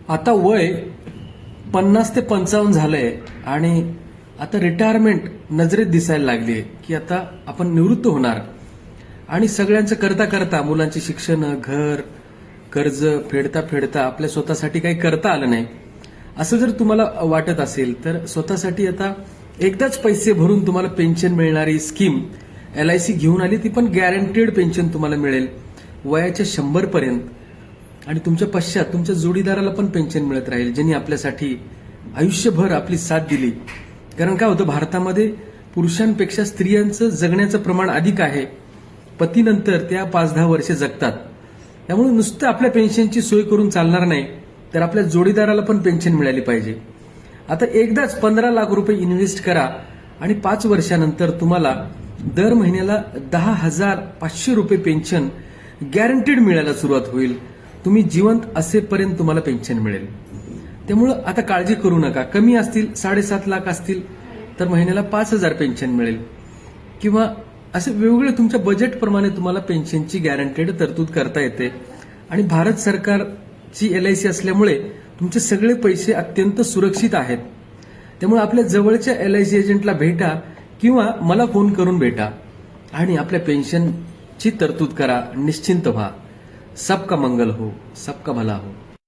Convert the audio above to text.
आता वय 50 ते 55 झालंय आणि आता रिटायरमेंट नजरेत दिसायला लागली की आता आपण निवृत्त होणार आणि सगळ्यांचं करता करता मुलांची शिक्षण, घर, कर्ज फेडता फेडता आपल्या स्वतःसाठी काही करता आलं नाही. असं जर तुम्हाला वाटत असेल तर स्वतःसाठी आता एकदाच पैसे भरून तुम्हाला पेन्शन मिळणारी स्कीम LIC घेऊन आली. ती पण गॅरंटेड पेन्शन तुम्हाला मिळेल वयाच्या 100 पर्यंत आणि तुमच्या पश्चात तुमच्या जोडीदाराला पण पेन्शन मिळत राहील, ज्यांनी आपल्यासाठी आयुष्यभर आपली साथ दिली. कारण काय होतं, भारतामध्ये पुरुषांपेक्षा स्त्रियांचं जगण्याचं प्रमाण अधिक आहे. पतीनंतर त्या 5-10 वर्षे जगतात. त्यामुळे नुसतं आपल्या पेन्शनची सोय करून चालणार नाही, तर आपल्या जोडीदाराला पण पेन्शन मिळाली पाहिजे. आता एकदाच 15 लाख रुपये इन्व्हेस्ट करा आणि 5 वर्षानंतर तुम्हाला दर महिन्याला 10,500 रुपये पेन्शन गॅरंटीड मिळायला सुरुवात होईल. तुम्ही जिवंत असेपर्यंत तुम्हाला पेन्शन मिळेल. त्यामुळं आता काळजी करू नका. कमी असतील, 7.5 लाख असतील तर महिन्याला 5,000 पेन्शन मिळेल किंवा असे वेगवेगळे तुमच्या बजेटप्रमाणे तुम्हाला पेन्शनची गॅरंटेड तरतूद करता येते. आणि भारत सरकारची LIC असल्यामुळे तुमचे सगळे पैसे अत्यंत सुरक्षित आहेत. त्यामुळे आपल्या जवळच्या LIC एजंटला भेटा किंवा मला फोन करून भेटा आणि आपल्या पेन्शनची तरतूद करा. निश्चिंत व्हा. सबका मंगल हो, सबका भला हो.